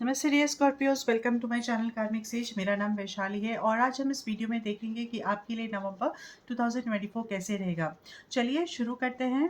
नमस्ते dear Scorpios, welcome to my channel Karmic Sage. मेरा नाम वैशाली है और आज हम इस वीडियो में देखेंगे कि आपके लिए नवंबर 2024 कैसे रहेगा। चलिए शुरू करते हैं।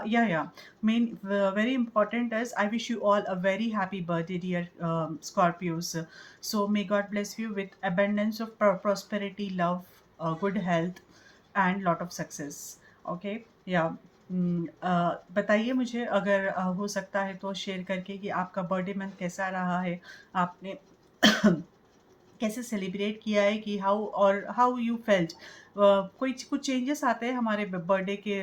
Yeah main very important is I wish you all a very happy birthday dear Scorpios. So may God bless you with abundance of prosperity, love, good health and lot of success. Okay. Yeah बताइए मुझे, अगर हो सकता है तो share करके कि आपका बर्थडे मंथ कैसा रहा है। आपने कैसे सेलिब्रेट किया है, कि हाउ यू फेल्ट। कोई कुछ चेंजेस आते हैं हमारे बर्थडे के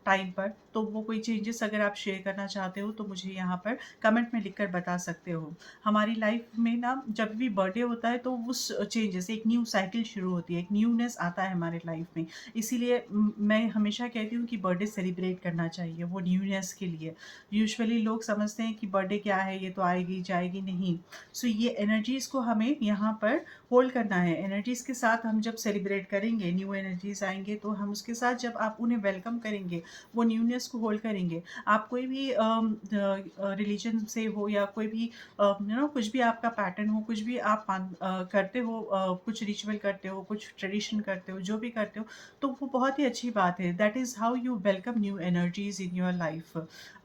टाइम पर, तो वो कोई चेंजेस अगर आप शेयर करना चाहते हो तो मुझे यहाँ पर कमेंट में लिखकर बता सकते हो। हमारी लाइफ में ना जब भी बर्थडे होता है तो उस चेंजेस एक न्यू साइकिल शुरू होती है, एक न्यूनेस आता है हमारे लाइफ में। इसीलिए मैं हमेशा कहती हूँ कि बर्थडे सेलिब्रेट करना चाहिए वो न्यूनेस के लिए। यूजुअली लोग समझते हैं कि बर्थडे क्या है, ये तो आएगी जाएगी, नहीं। सो ये एनर्जीज को हमें यहाँ पर होल्ड करना है। एनर्जीज के साथ हम जब सेलिब्रेट करेंगे, न्यू एनर्जीज आएंगे, तो हम उसके साथ जब आप उन्हें वेलकम करेंगे, वो न्यूनेस को होल्ड करेंगे। आप कोई भी रिलीजन से हो या कोई भी कुछ भी आपका पैटर्न हो, कुछ भी आप करते हो, कुछ रिचुअल करते हो, कुछ ट्रेडिशन करते हो, जो भी करते हो, तो वो बहुत ही अच्छी बात है। That is how you welcome new energies in your life.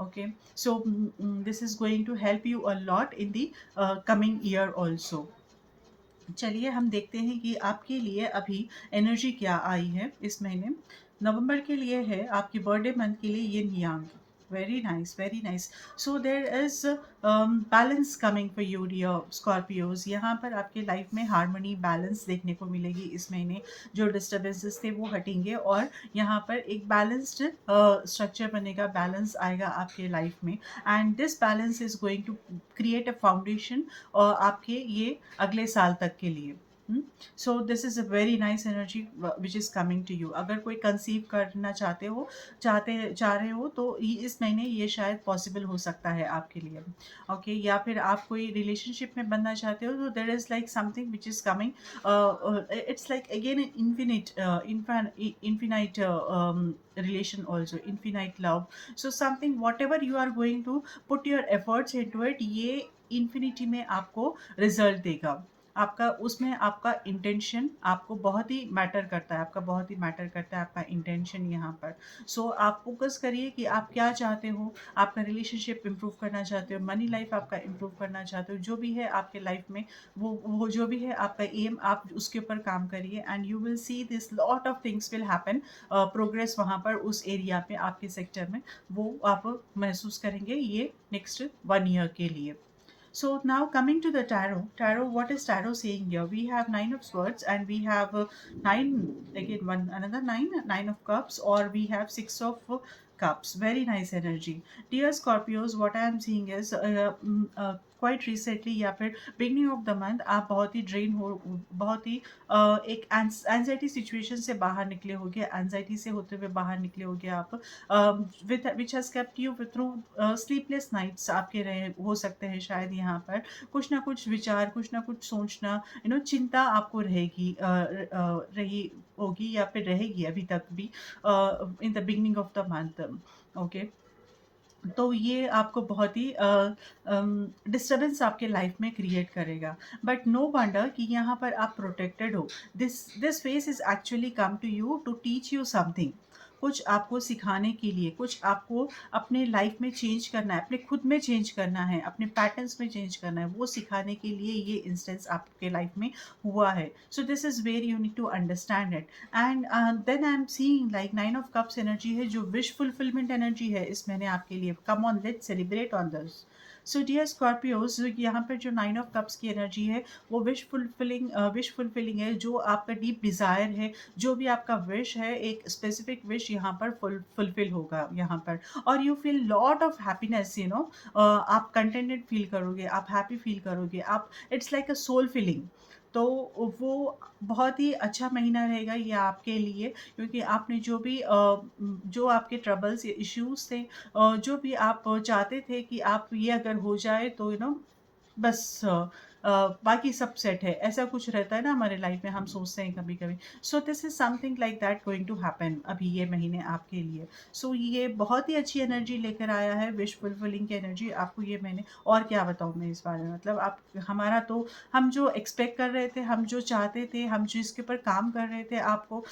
Okay. So this is going to help you a lot in the coming year also. चलिए हम देखते हैं कि आपके लिए अभी एनर्जी क्या आई है इस महीने। नवंबर के लिए है, आपकी बर्थडे मंथ के लिए ये नियांग। Very nice, very nice. So there is balance coming for you dear Scorpios. यहाँ पर आपके लाइफ में हार्मनी, बैलेंस देखने को मिलेगी इस महीने। जो डिस्टर्बेंसेस थे वो हटेंगे और यहाँ पर एक बैलेंस्ड स्ट्रक्चर बनेगा, बैलेंस आएगा आपके लाइफ में। And this balance is going to create a foundation आपके ये अगले साल तक के लिए। So this is a very nice energy which is coming to you. अगर कोई कंसीव करना चाह रहे हो तो इस महीने ये शायद पॉसिबल हो सकता है आपके लिए। ओके। या फिर आप कोई रिलेशनशिप में बनना चाहते हो तो there is like something which is coming. It's like again infinite relation, also infinite love. So something whatever you are going to put your efforts into it, ये इन्फिनिटी में आपको रिजल्ट देगा। आपका उसमें आपका इंटेंशन आपको बहुत ही मैटर करता है, आपका बहुत ही मैटर करता है आपका इंटेंशन यहाँ पर। सो आप फोकस करिए कि आप क्या चाहते हो। आपका रिलेशनशिप इंप्रूव करना चाहते हो, मनी लाइफ आपका इंप्रूव करना चाहते हो, जो भी है आपके लाइफ में, वो जो भी है आपका एम, आप उसके ऊपर काम करिए and you will see this lot of things will happen. Progress वहाँ पर उस एरिया पे, आपके सेक्टर में, वो आप महसूस करेंगे ये नेक्स्ट 1 ईयर के लिए। So now coming to the tarot, what is tarot saying here? We have nine of swords and we have nine, again one another nine of cups, or we have six of cups. Very nice energy, dear Scorpios. What I am seeing is quite recently या फिर beginning of the month आप बहुत ही drain हो, बहुत ही एक anxiety situation से बाहर निकले होगे, एंजाइटी से होते हुए बाहर निकले होगे आप, which has kept you through sleepless nights आपके रहे हो सकते हैं शायद। यहाँ पर कुछ ना कुछ विचार, कुछ ना कुछ सोचना, चिंता आपको रहेगी, रही होगी या फिर रहेगी अभी तक भी in the beginning of the month. Okay. तो ये आपको बहुत ही डिस्टर्बेंस आपके लाइफ में क्रिएट करेगा। बट नो वंडर कि यहाँ पर आप प्रोटेक्टेड हो। This phase is actually come to you to teach you something. कुछ आपको सिखाने के लिए, कुछ आपको अपने लाइफ में चेंज करना है, अपने खुद में चेंज करना है, अपने पैटर्न्स में चेंज करना है, वो सिखाने के लिए ये इंस्टेंस आपके लाइफ में हुआ है। So this is very you need to understand it. And then I am seeing like nine of cups energy है, जो विश फुलफिलमेंट एनर्जी है इस महीने आपके लिए। Come on, let's celebrate on this. So dear Scorpios, यहाँ पर जो नाइन ऑफ कप्स की एनर्जी है वो विश फुलफिलिंग है। जो आपका डीप डिज़ायर है, जो भी आपका विश है, एक स्पेसिफिक विश यहाँ पर फुलफिल होगा यहाँ पर। और you feel lot of happiness, आप कंटेंटेड फील करोगे, आप हैप्पी फील करोगे, आप it's like a soul feeling. तो वो बहुत ही अच्छा महीना रहेगा ये आपके लिए, क्योंकि आपने जो आपके ट्रबल्स या इश्यूज थे, जो भी आप चाहते थे कि आप ये अगर हो जाए तो बस बाकी सब सेट है, ऐसा कुछ रहता है ना हमारे लाइफ में, हम सोचते हैं कभी कभी। So this is something like that going to happen अभी ये महीने आपके लिए। सो ये बहुत ही अच्छी एनर्जी लेकर आया है, विश फुलफिलिंग की एनर्जी आपको ये महीने। और क्या बताऊँ मैं इस बारे में, मतलब आप, हमारा तो, हम जो एक्सपेक्ट कर रहे थे, हम जो चाहते थे, हम जिसके ऊपर काम कर रहे थे, आपको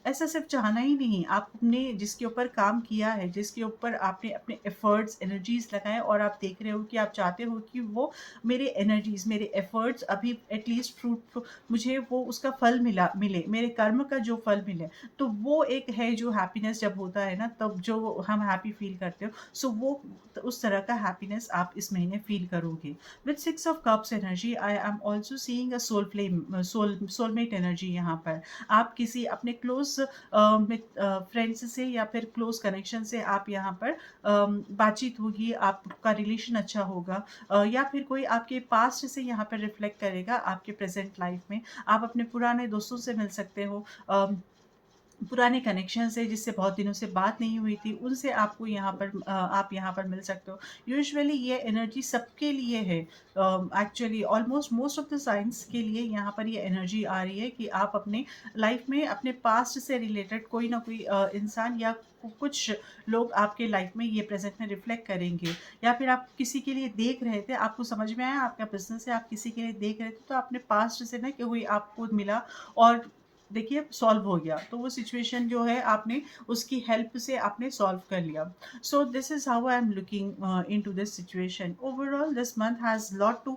ऐसा सिर्फ चाहना ही नहीं, आपने जिसके ऊपर काम किया है, जिसके ऊपर आपने अपने एफर्ट्स एनर्जीज लगाए, और आप देख रहे हो कि आप चाहते हो कि वो मेरे एनर्जीज, मेरे एफर्ट्स अभी एटलीस्ट फ्रूट, मुझे वो उसका फल मिले, मेरे कर्म का जो फल मिले, तो वो एक है जो हैप्पीनेस जब होता है ना, तब जो हम हैप्पी फील करते हो। सो वो उस तरह का हैप्पीनेस आप इस महीने फील करोगे। With 6 of cups energy, I am also seeing a soulmate energy यहाँ पर। आप किसी अपने क्लोज फ्रेंड्स से या फिर क्लोज कनेक्शन से आप यहाँ पर बातचीत होगी, आपका रिलेशन अच्छा होगा, या फिर कोई आपके पास्ट से यहाँ पर रिफ्लेक्ट करेगा आपके प्रेजेंट लाइफ में। आप अपने पुराने दोस्तों से मिल सकते हो, पुराने कनेक्शन से जिससे बहुत दिनों से बात नहीं हुई थी, उनसे आपको यहाँ पर आप यहाँ पर मिल सकते हो। यूजुअली ये एनर्जी सबके लिए है, actually almost most of the science के लिए यहाँ पर ये एनर्जी आ रही है कि आप अपने लाइफ में अपने पास्ट से रिलेटेड कोई ना कोई इंसान या कुछ लोग आपके लाइफ में ये प्रेजेंट में रिफ्लेक्ट करेंगे। या फिर आप किसी के लिए देख रहे थे, आपको समझ में आया आपका बिजनेस है, आप किसी के लिए देख रहे थे, तो अपने पास्ट से ना कि कोई आपको मिला और देखिए सॉल्व हो गया, तो वो सिचुएशन जो है आपने उसकी हेल्प से आपने सॉल्व कर लिया। So this is how I am looking into this situation. Overall this month has lot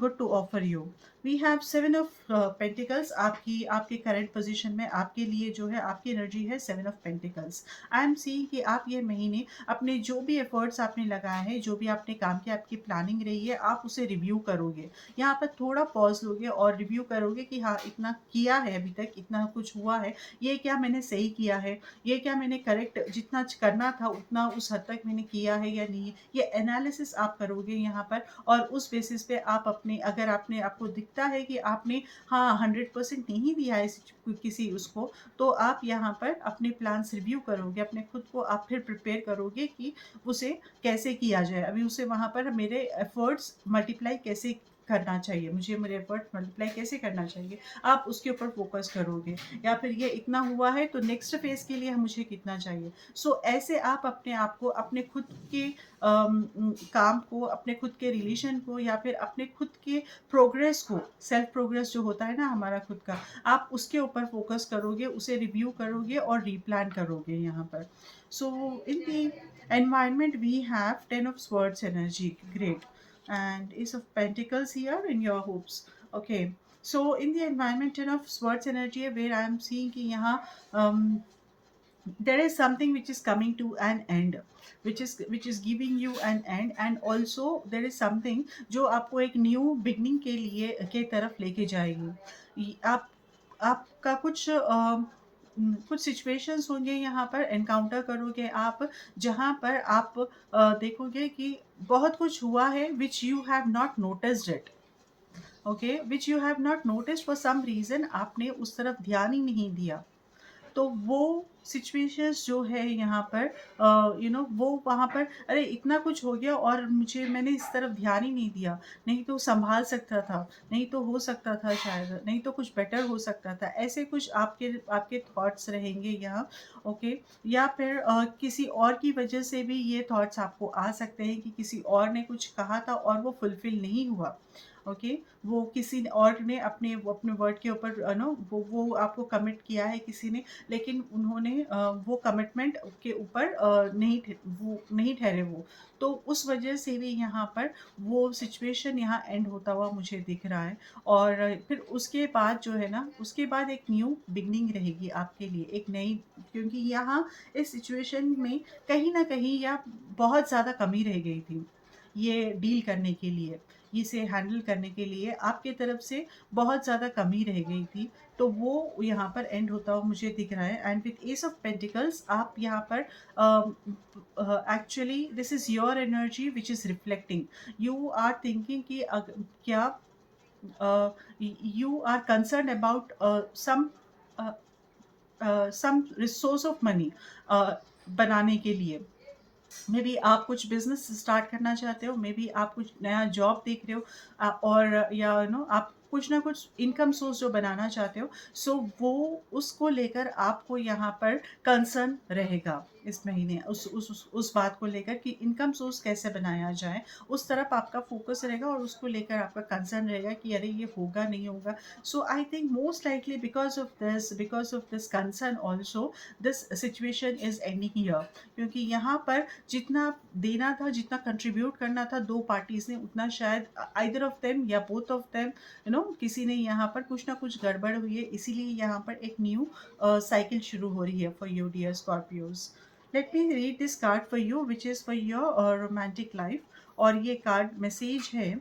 good to offer you. We have 7 of pentacles, आपकी आपके करंट पोजीशन में आपके लिए जो है आपकी एनर्जी है 7 of pentacles. I am seeing कि आप ये महीने अपने जो भी एफर्ट्स आपने लगाए हैं, जो भी आपने काम किया, आपकी प्लानिंग रही है, आप उसे रिव्यू करोगे। यहाँ पर थोड़ा पॉज लोगे और रिव्यू करोगे कि हाँ, इतना किया है अभी तक, इतना कुछ हुआ है, ये क्या मैंने सही किया है, ये क्या मैंने करेक्ट जितना करना था उतना उस हद तक मैंने किया है या नहीं। ये एनालिसिस आप करोगे यहाँ पर, और उस बेसिस पे आप अपने, अगर आपने, आपको दिखता है कि आपने हाँ 100% नहीं दिया है किसी उसको, तो आप यहाँ पर अपने प्लान्स रिव्यू करोगे, अपने खुद को आप फिर प्रिपेयर करोगे कि उसे कैसे किया जाए, अभी उसे वहाँ पर मेरे एफर्ट्स मल्टीप्लाई कैसे करना चाहिए, मुझे मेरे एफर्ट मल्टीप्लाई कैसे करना चाहिए, आप उसके ऊपर फोकस करोगे। या फिर ये इतना हुआ है तो नेक्स्ट फेज के लिए मुझे कितना चाहिए। सो ऐसे आप अपने आप को, अपने खुद के काम को, अपने खुद के रिलेशन को, या फिर अपने खुद के प्रोग्रेस को, सेल्फ प्रोग्रेस जो होता है ना हमारा खुद का, आप उसके ऊपर फोकस करोगे, उसे रिव्यू करोगे और रीप्लान करोगे यहाँ पर। सो इन दी environment we have 10 of swords energy, great, and ace of pentacles here in your hopes. Okay, so in the environment 10 of swords energy है, where I am seeing कि यहाँ um, there is something which is coming to an end, which is giving you an end, and also there is something जो आपको एक new beginning के लिए के तरफ लेके जाएगी। आप आपका कुछ सिचुएशंस होंगे यहाँ पर, एनकाउंटर करोगे आप, जहाँ पर आप देखोगे कि बहुत कुछ हुआ है which you have not noticed it. Okay, which you have not noticed for some reason, आपने उस तरफ ध्यान ही नहीं दिया। तो वो सिचुएशंस जो है यहाँ पर वो वहाँ पर, अरे इतना कुछ हो गया और मैंने इस तरफ ध्यान ही नहीं दिया, नहीं तो संभाल सकता था, नहीं तो हो सकता था शायद, नहीं तो कुछ बेटर हो सकता था, ऐसे कुछ आपके आपके थॉट्स रहेंगे यहाँ। ओके, या फिर किसी और की वजह से भी ये थॉट्स आपको आ सकते हैं कि किसी और ने कुछ कहा था और वो फुलफिल नहीं हुआ। ओके, वो किसी और ने अपने वर्ड के ऊपर नो वो आपको कमिट किया है किसी ने, लेकिन उन्होंने वो कमिटमेंट के ऊपर वो नहीं ठहरे वो, तो उस वजह से भी यहाँ पर वो सिचुएशन यहाँ एंड होता हुआ मुझे दिख रहा है। और फिर उसके बाद जो है ना, उसके बाद एक न्यू बिगनिंग रहेगी आपके लिए, एक नई, क्योंकि यहाँ इस सिचुएशन में कहीं ना कहीं या बहुत ज़्यादा कमी रह गई थी ये डील करने के लिए, इसे हैंडल करने के लिए आपके तरफ से बहुत ज़्यादा कमी रह गई थी, तो वो यहाँ पर एंड होता हुआ मुझे दिख रहा है। And with ace of pentacles आप यहाँ पर actually this is your energy which is reflecting, you are thinking कि क्या you are concern about some resource of money बनाने के लिए, मे बी आप कुछ बिजनेस स्टार्ट करना चाहते हो, मे बी आप कुछ नया जॉब देख रहे हो, और या आप कुछ ना कुछ इनकम सोर्स जो बनाना चाहते हो, सो वो उसको लेकर आपको यहाँ पर कंसर्न रहेगा इस महीने, उस बात को लेकर कि इनकम सोर्स कैसे बनाया जाए, उस तरफ आपका फोकस रहेगा और उसको लेकर आपका कंसर्न रहेगा कि अरे ये होगा नहीं होगा। So I think most likely because of this concern also this situation is ending here, क्योंकि यहाँ पर जितना देना था, जितना कंट्रीब्यूट करना था दो पार्टीज ने, उतना शायद आइदर ऑफ देम या बोथ ऑफ देम, किसी ने यहाँ पर कुछ ना कुछ गड़बड़ हुई है, इसीलिए यहाँ पर एक न्यू साइकिल शुरू हो रही है for you dear Scorpios. Let me read this card for you which is for your romantic life. और ये कार्ड मैसेज है,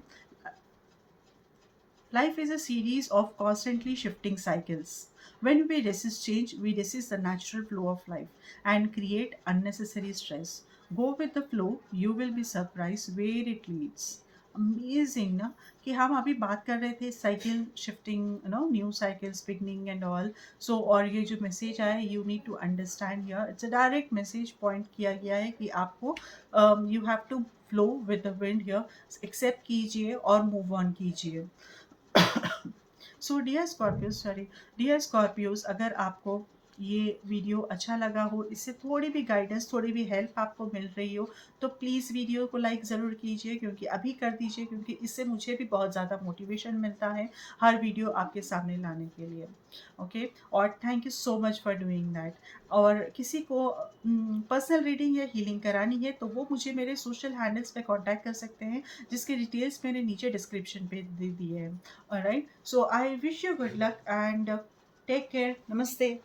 life is a series of constantly shifting cycles. When we resist change, we resist the natural flow of life and create unnecessary stress. Go with the flow, you will be surprised where it leads. Amazing ना, कि हम अभी बात कर रहे थे cycle shifting, new cycles beginning and all. So और ये जो मैसेज आया, you need to understand here, it's a direct message point किया गया है कि आपको you have to flow with the wind here, accept कीजिए और मूव ऑन कीजिए। सो डियर स्कॉर्पियोज, अगर आपको ये वीडियो अच्छा लगा हो, इससे थोड़ी भी गाइडेंस, थोड़ी भी हेल्प आपको मिल रही हो, तो प्लीज़ वीडियो को लाइक ज़रूर कीजिए, क्योंकि अभी कर दीजिए, क्योंकि इससे मुझे भी बहुत ज़्यादा मोटिवेशन मिलता है हर वीडियो आपके सामने लाने के लिए। ओके, और thank you so much for doing that. और किसी को पर्सनल रीडिंग या हीलिंग करानी है तो वो मुझे मेरे सोशल हैंडल्स पे कांटेक्ट कर सकते हैं, जिसके डिटेल्स मैंने नीचे डिस्क्रिप्शन पे दे दिए हैं। Alright, so I wish you good luck and take care. Namaste.